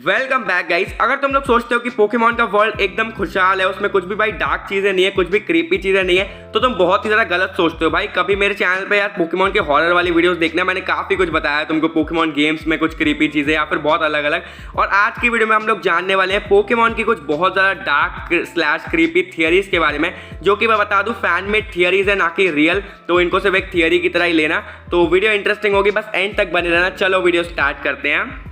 Welcome back guys. अगर तुम लोग सोचते हो कि पोकेमॉन का वर्ल्ड एकदम खुशहाल है, उसमें कुछ भी भाई डार्क चीजें नहीं है, कुछ भी क्रीपी चीजें नहीं है, तो तुम बहुत ही ज्यादा गलत सोचते हो भाई। कभी मेरे चैनल पे यार पोकेमॉन के हॉरर वाली वीडियोस देखना, मैंने काफी कुछ बताया तुमको पोकेमॉन गेम्स में कुछ क्रीपी चीजें या फिर बहुत अलग अलग। और आज की वीडियो में हम लोग जानने वाले हैं पोकेमॉन की कुछ बहुत ज्यादा डार्क स्लैश क्रीपी थियरीज के बारे में, जो कि मैं बता दूं फैन मेड थियरीज है, ना कि रियल। तो इनको सिर्फ एक थियरी की तरह ही लेना। तो वीडियो इंटरेस्टिंग होगी, बस एंड तक बने रहना। चलो वीडियो स्टार्ट करते हैं।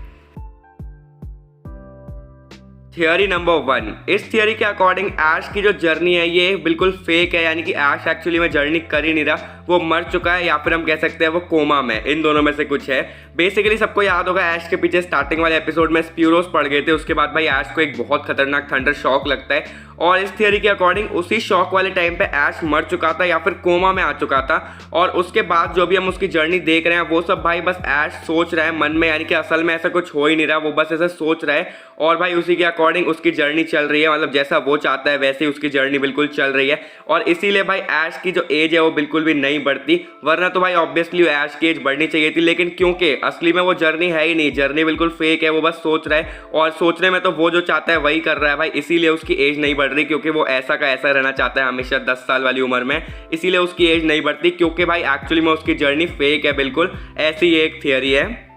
Theory number 1। इस थियरी के अकॉर्डिंग ऐश की जो जर्नी है ये बिल्कुल फेक है, यानी कि ऐश एक्चुअली में जर्नी कर ही नहीं रहा, वो मर चुका है या फिर हम कह सकते हैं वो कोमा में, इन दोनों में से कुछ है। बेसिकली सबको याद होगा ऐश के पीछे स्टार्टिंग वाले एपिसोड में स्प्यूरोस पड़ गए थे, उसके बाद भाई ऐश को एक बहुत खतरनाक थंडर शॉक लगता है और इस थियरी के अकॉर्डिंग उसी शॉक वाले टाइम पे ऐश मर चुका था या फिर कोमा में आ चुका था। और उसके बाद जो भी हम उसकी जर्नी देख रहे हैं वो सब भाई बस ऐश सोच रहा है मन में, यानी कि असल में ऐसा कुछ हो ही नहीं रहा, वो बस ऐसा सोच रहा है और भाई उसी के अकॉर्डिंग उसकी जर्नी चल रही है। मतलब जैसा वो चाहता है वैसे ही उसकी जर्नी बिल्कुल चल रही है। और इसीलिए भाई ऐश की जो एज है वो बिल्कुल भी नहीं बढ़ती, वरना तो भाई ऑब्वियसली ऐश की एज बढ़नी चाहिए थी। लेकिन क्योंकि असली में वो जर्नी है ही नहीं, जर्नी बिल्कुल फेक है, वो बस सोच रहा है और सोचने में तो वो जो चाहता है वही कर रहा है भाई, इसीलिए उसकी एज नहीं बढ़ रही। क्योंकि वो ऐसा का ऐसा रहना चाहता है हमेशा 10 साल वाली उम्र में, इसीलिए उसकी एज नहीं बढ़ती। क्योंकि भाई एक्चुअली में उसकी जर्नी फेक है, बिल्कुल ऐसी एक थियरी है।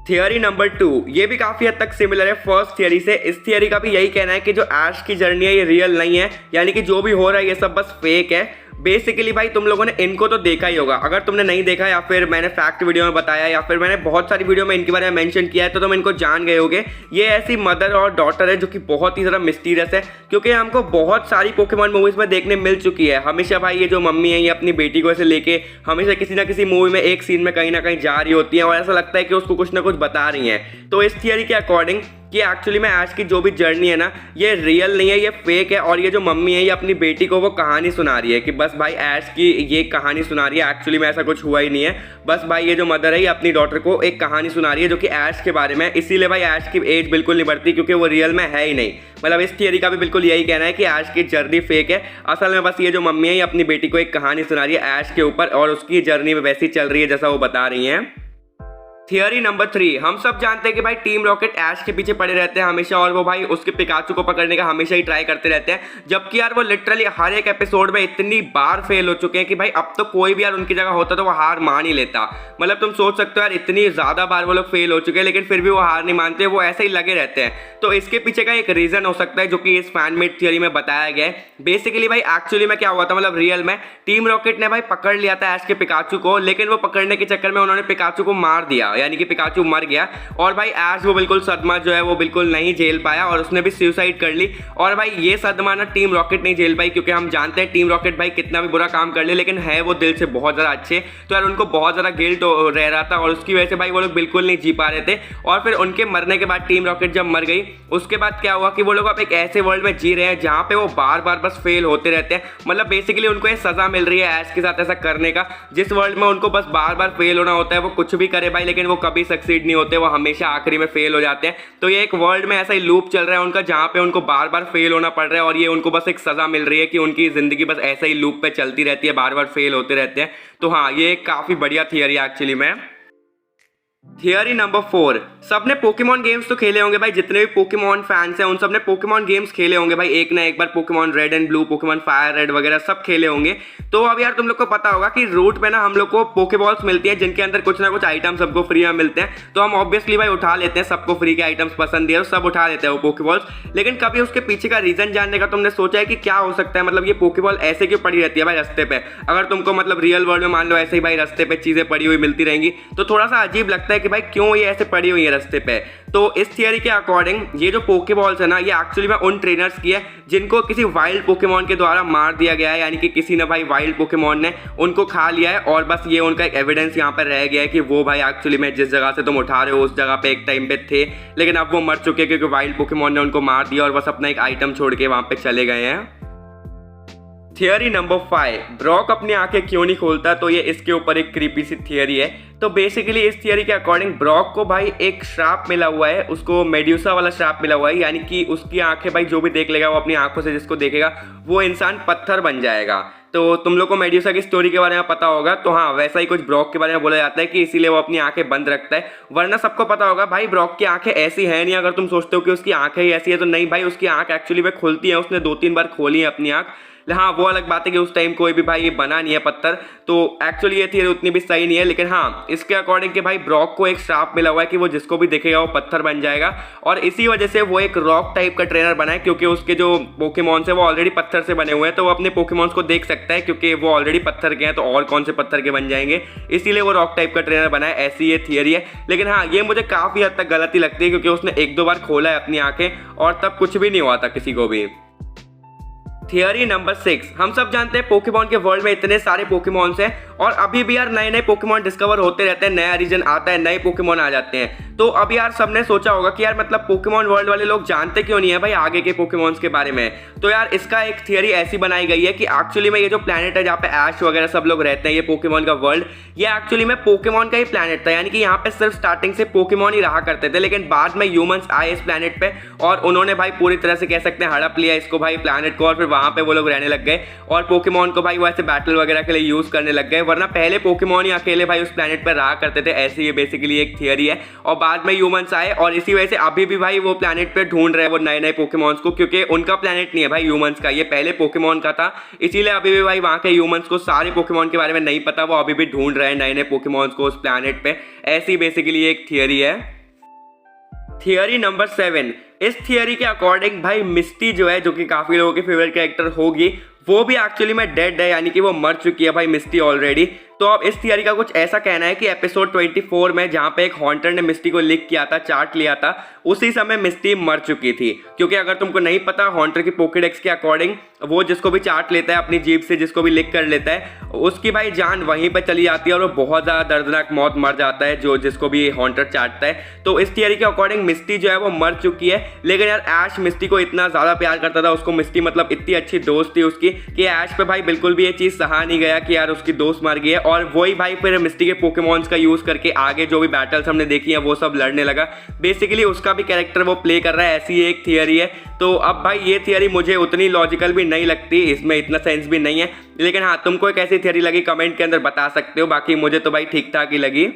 थियरी नंबर 2, ये भी काफी हद तक सिमिलर है फर्स्ट थियरी से। इस थियरी का भी यही कहना है कि जो ऐश की जर्नी है ये रियल नहीं है, यानी कि जो भी हो रहा है ये सब बस फेक है। बेसिकली भाई तुम लोगों ने इनको तो देखा ही होगा, अगर तुमने नहीं देखा या फिर मैंने फैक्ट वीडियो में बताया या फिर मैंने बहुत सारी वीडियो में इनके बारे में मेंशन किया है तो तुम इनको जान गए होगे। ये ऐसी मदर और डॉटर है जो कि बहुत ही ज़्यादा मिस्टीरियस है, क्योंकि हमको बहुत सारी पोकेमॉन मूवीज़ में देखने मिल चुकी है। हमेशा भाई ये जो मम्मी है ये अपनी बेटी को ऐसे लेके हमेशा किसी ना किसी मूवी में एक सीन में कहीं ना कहीं जा रही होती है और ऐसा लगता है कि उसको कुछ ना कुछ बता रही हैं। तो इस थियरी के अकॉर्डिंग कि एक्चुअली में ऐश की जो भी जर्नी है ना ये रियल नहीं है, ये फेक है। और ये जो मम्मी है ये अपनी बेटी को वो कहानी सुना रही है कि बस भाई ऐश की ये कहानी सुना रही है, एक्चुअली में ऐसा कुछ हुआ ही नहीं है। बस भाई ये जो मदर है ये अपनी डॉटर को एक कहानी सुना रही है जो कि ऐश के बारे में, इसीलिए भाई ऐश की एज बिल्कुल नहीं बढ़ती क्योंकि वो रियल में है ही नहीं। मतलब इस थियरी का भी बिल्कुल यही कहना है कि ऐश की जर्नी फेक है, असल में बस ये जो मम्मी है ये अपनी बेटी को एक कहानी सुना रही है ऐश के ऊपर और उसकी जर्नी में वैसी चल रही है जैसा वो बता रही हैं। थियरी नंबर 3, हम सब जानते हैं कि भाई टीम रॉकेट ऐश के पीछे पड़े रहते हैं हमेशा और वो भाई उसके पिकाचू को पकड़ने का हमेशा ही ट्राई करते रहते हैं, जबकि यार वो लिटरली हर एक एपिसोड में इतनी बार फेल हो चुके हैं कि भाई अब तो कोई भी यार उनकी जगह होता तो वो हार मान ही लेता। मतलब तुम सोच सकते हो यार इतनी ज़्यादा बार वो लोग फेल हो चुके हैं लेकिन फिर भी वो हार नहीं मानते, वो ऐसे ही लगे रहते हैं। तो इसके पीछे का एक रीज़न हो सकता है जो कि इस फैन मेड थियरी में बताया गया है। बेसिकली भाई एक्चुअली में क्या हुआ था, मतलब रियल में टीम रॉकेट ने भाई पकड़ लिया था ऐश के पिकाचू को, लेकिन वो पकड़ने के चक्कर में उन्होंने पिकाचू को मार दिया, यानी कि पिकाचू मर गया। और भाई ऐश वो बिल्कुल सदमा जो है वो बिल्कुल नहीं झेल पाया और उसने भी सुसाइड कर ली। और भाई ये सदमा ना टीम रॉकेट नहीं झेल पाई, क्योंकि हम जानते हैं टीम रॉकेट भाई कितना भी बुरा काम कर ले लेकिन है वो दिल से बहुत ज़्यादा अच्छे। तो यार उनको बहुत ज़्यादा गिल्ट रह रहा था और उसकी वजह से भाई वो लोग बिल्कुल नहीं जी पा रहे थे। और फिर उनके मरने के बाद टीम रॉकेट जब मर गई उसके बाद क्या हुआ कि वो लोग अब एक ऐसे वर्ल्ड में जी रहे हैं जहाँ पे वो बार बार बस फेल होते रहते हैं। मतलब बेसिकली उनको एक सजा मिल रही है ऐश के साथ ऐसा करने का, जिस वर्ल्ड में उनको बस बार बार फेल होना होता है। वो कुछ भी करे भाई लेकिन वो कभी सक्सीड नहीं होते, वो हमेशा आखिरी में फेल हो जाते हैं। तो ये एक वर्ल्ड में ऐसा ही लूप चल रहा है उनका जहाँ पे उनको बार बार फेल होना पड़ रहा है और ये उनको बस एक सजा मिल रही है कि उनकी जिंदगी बस ऐसा ही लूप पे चलती रहती है, बार बार फेल होते रहते हैं। तो हाँ, ये एक काफी बढ़िया थियरी है एक्चुअली में। थियरी नंबर 4, सबने पोकेमॉन गेम्स तो खेले होंगे भाई, जितने भी पोकेमॉन फैंस हैं उन सबने पोकेमॉन गेम्स खेले होंगे भाई एक ना एक बार। Pokemon red and blue, Pokemon fire red वगैरह सब खेले होंगे। तो अब यार तुम लोग को पता होगा कि रूट पे ना हम लोग को पोकेबॉल्स मिलती हैं जिनके अंदर कुछ ना कुछ आइटम सबको फ्री में मिलते हैं। तो हम ऑब्वियसली भाई उठा लेते हैं, सबको फ्री के आइटम्स पसंद है सब उठा लेते हैं वो पोकेबॉल्स। लेकिन कभी उसके पीछे का रीजन जानने का तुमने सोचा है कि क्या हो सकता है, मतलब ये पोकेबॉल ऐसे क्यों पड़ी रहती है भाई रास्ते पे? अगर तुमको मतलब रियल वर्ल्ड में मान लो ऐसे ही भाई रास्ते पे चीजें पड़ी हुई मिलती रहेंगी तो थोड़ा सा अजीब लगता है कि भाई क्यों ये ऐसे पड़ी हुई है रास्ते पे। तो इस थियरी के अकॉर्डिंग ये जो पोकेबॉल्स है ना ये एक्चुअली में उन ट्रेनर्स की है जिनको किसी वाइल्ड पोकेमॉन के द्वारा मार दिया गया है, यानी कि किसी ने भाई वाइल्ड पोकेमॉन ने उनको खा लिया है और बस ये उनका एक एविडेंस यहाँ पर रह गया है कि वो भाई एक्चुअली में जिस जगह से तुम उठा रहे हो उस जगह पे एक टाइम पे थे, लेकिन अब वो मर चुके हैं क्योंकि वाइल्ड पोकेमॉन ने उनको मार दिया और बस अपना एक आइटम छोड़ के वहाँ पे चले गए हैं। थियरी नंबर 5, ब्रॉक अपनी आंखें क्यों नहीं खोलता, तो ये इसके ऊपर एक क्रीपी सी थियरी है। तो बेसिकली इस थियरी के अकॉर्डिंग ब्रॉक को भाई एक श्राप मिला हुआ है, उसको मेड्यूसा वाला श्राप मिला हुआ है, यानी कि उसकी आंखें भाई जो भी देख लेगा वो अपनी आंखों से जिसको देखेगा वो इंसान पत्थर बन जाएगा। तो तुम लोग को मेड्यूसा की स्टोरी के बारे में पता होगा, तो हाँ वैसा ही कुछ ब्रॉक के बारे में बोला जाता है कि इसीलिए वो अपनी आंखें बंद रखता है। वरना सबको पता होगा भाई ब्रॉक की आंखें ऐसी है नहीं। अगर तुम सोचते हो कि उसकी आंखें ही ऐसी है तो नहीं भाई, उसकी आंख एक्चुअली में खुलती है, उसने 2-3 बार खोली है अपनी आंख। हाँ वो अलग बात है कि उस टाइम कोई भी भाई ये बना नहीं है पत्थर, तो एक्चुअली ये थियरी उतनी भी सही नहीं है। लेकिन हाँ इसके अकॉर्डिंग कि भाई ब्रॉक को एक श्राप मिला हुआ है कि वो जिसको भी देखेगा वो पत्थर बन जाएगा, और इसी वजह से वो एक रॉक टाइप का ट्रेनर बना है, क्योंकि उसके जो पोकेमॉन्स है वो ऑलरेडी पत्थर से बने हुए हैं, तो वो अपने पोकेमॉन्स को देख सकता है क्योंकि वो ऑलरेडी पत्थर के हैं, तो और कौन से पत्थर के बन जाएंगे, इसीलिए वो रॉक टाइप का ट्रेनर बना है, ऐसी ये थियरी है। लेकिन हाँ ये मुझे काफ़ी हद तक गलत ही लगती है, क्योंकि उसने 1-2 बार खोला है अपनी आंखें और तब कुछ भी नहीं हुआ था किसी को भी। थियरी नंबर 6, हम सब जानते हैं पोकेमॉन के वर्ल्ड में इतने सारे पोकेमॉन्स हैं और अभी भी यार नए नए पोकेमॉन डिस्कवर होते रहते हैं, नया रीजन आता है, नए पोकेमॉन आ जाते हैं। तो अब यार सबने सोचा होगा कि यार मतलब पोकेमॉन वर्ल्ड वाले लोग जानते क्यों नहीं है भाई आगे के पोकेमॉन्स के बारे में। तो यार इसका एक थियरी ऐसी बनाई गई है कि एक्चुअली में ये जो प्लैनेट है जहाँ पे ऐश वगैरह सब लोग रहते हैं, ये पोकेमॉन का वर्ल्ड, ये एक्चुअली में पोकेमॉन का ही प्लैनेट था, यानी कि यहाँ पे सिर्फ स्टार्टिंग से पोकेमॉन ही रहा करते थे। लेकिन बाद में ह्यूमंस आए इस प्लैनेट पे और उन्होंने भाई पूरी तरह से कह सकते हैं हड़प लिया इसको भाई प्लैनेट को, और फिर वहां पे वो लोग रहने लग गए और पोकेमॉन को भाई वैसे बैटल वगैरह के लिए यूज करने लग गए। वरना पहले पोकेमॉन ही अकेले भाई उस प्लैनेट पर रहा करते थे, ऐसी ये बेसिकली एक थियरी है। और बाद में ह्यूमंस आए और इसी वजह से अभी भी भाई वो प्लैनेट पे ढूंढ रहे हैं वो नए नए पोकेमॉन्स को, क्योंकि उनका प्लैनेट नहीं है भाई ह्यूमंस का, ये पहले पोकेमॉन का था, इसीलिए अभी भी भाई वहां के ह्यूमंस को सारे पोकेमॉन के बारे में नहीं पता, वो अभी भी ढूंढ रहे हैं नए नए पोकेमॉन्स को उस प्लैनेट पे। ऐसी बेसिकली एक थियरी है। थियरी नंबर 7, इस थियरी के अकॉर्डिंग भाई मिस्टी जो है, जो कि काफी लोगों की फेवरेट कैरेक्टर होगी, वो भी एक्चुअली में डेड है, यानी कि वो मर चुकी है भाई मिस्टी ऑलरेडी। तो अब इस थियरी का कुछ ऐसा कहना है कि एपिसोड 24 में जहां पे एक हॉन्टर ने मिस्टी को लिक किया था, चाट लिया था, उसी समय मिस्टी मर चुकी थी। क्योंकि अगर तुमको नहीं पता, हॉन्टर की पोकेडेक्स के अकॉर्डिंग वो जिसको भी चाट लेता है अपनी जीभ से, जिसको भी लिक कर लेता है, उसकी भाई जान वहीं पर चली जाती है और वो बहुत ज़्यादा दर्दनाक मौत मर जाता है जो जिसको भी हॉन्टर चाटता है। तो इस थियरी के अकॉर्डिंग मिस्टी जो है वो मर चुकी है। लेकिन यार ऐश मिस्टी को इतना ज़्यादा प्यार करता था, उसको मिस्टी मतलब इतनी अच्छी दोस्त थी उसकी कि ऐश पे भाई बिल्कुल भी ये चीज़ सहा नहीं गया कि यार उसकी दोस्त मर गई है, और वही भाई फिर मिस्टी के पोकेमॉन्स का यूज़ करके आगे जो भी बैटल्स हमने देखी है वो सब लड़ने लगा। बेसिकली उसका भी कैरेक्टर वो प्ले कर रहा है, ऐसी एक थियरी है। तो अब भाई ये थियरी मुझे उतनी लॉजिकल भी नहीं लगती, इसमें इतना सेंस भी नहीं है। लेकिन हाँ तुमको एक ऐसी थियरी लगी कमेंट के अंदर बता सकते हो, बाकी मुझे तो भाई ठीक ठाक ही लगी।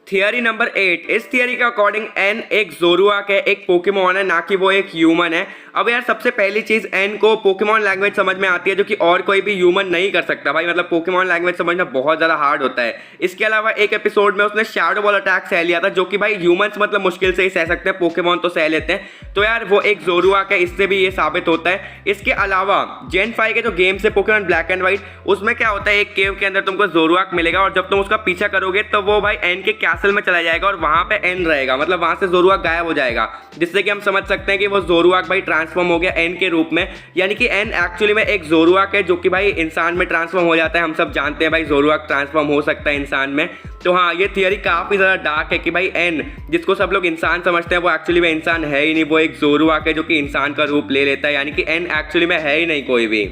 थियरी नंबर 8, इस थियरी के अकॉर्डिंग एन एक जोरुआक है, एक पोकेमॉन है, ना कि वो एक ह्यूमन है। अब यार सबसे पहली चीज, एन को पोकेमॉन लैंग्वेज समझ में आती है, जो कि और कोई भी ह्यूमन नहीं कर सकता भाई, मतलब पोकेमॉन लैंग्वेज समझना बहुत ज्यादा हार्ड होता है। इसके अलावा एक एपिसोड में उसने शैडो बॉल अटैक सह लिया था, जो कि भाई ह्यूमंस मतलब मुश्किल से ही सह सकते हैं, पोकेमॉन तो सह लेते हैं। तो यार वो एक जोरुआक है, इससे भी ये साबित होता है। इसके अलावा जेन 5 के जो गेम्स है पोकेमॉन ब्लैक एंड व्हाइट, उसमें क्या होता है, एक केव के अंदर तुमको जोरुआक मिलेगा और जब तुम उसका पीछा करोगे तो वो भाई एन के कैसल में चला जाएगा और वहां पे एन रहेगा, मतलब वहां से जोरुआक गायब हो जाएगा, जिससे कि हम समझ सकते हैं कि वो जोरुआक भाई ट्रांसफॉर्म हो गया एन के रूप में। यानी कि एन एक्चुअली में एक जोरुआक है जो कि भाई इंसान में ट्रांसफॉर्म हो जाता है। हम सब जानते हैं भाई जोरुआक ट्रांसफॉर्म हो सकता है इंसान में। तो हाँ ये थियरी काफी ज्यादा डार्क है कि भाई एन, जिसको सब लोग इंसान समझते हैं, वो एक्चुअली में इंसान है ही नहीं, वो एक जोरुआक है जो कि इंसान का रूप ले लेता है। यानी कि एन एक्चुअली में है ही नहीं कोई भी।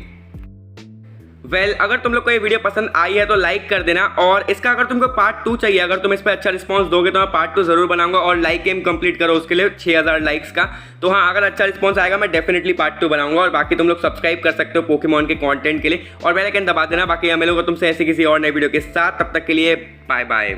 अगर तुम लोग को ये वीडियो पसंद आई है तो लाइक कर देना, और इसका अगर तुमको पार्ट 2 चाहिए, अगर तुम इस पर अच्छा रिस्पांस दोगे तो मैं पार्ट 2 जरूर बनाऊंगा। और लाइक गेम कंप्लीट करो उसके लिए 6000 लाइक्स का। तो हाँ अगर अच्छा रिस्पांस आएगा मैं डेफिनेटली पार्ट 2 बनाऊंगा। और बाकी तुम लोग सब्सक्राइब कर सकते हो पोकेमॉन के कंटेंट के लिए और बेल आइकन दबा देना। बाकी मैं मिलूंगा तुमसे ऐसी किसी और नई वीडियो के साथ, तब तक के लिए बाय बाय।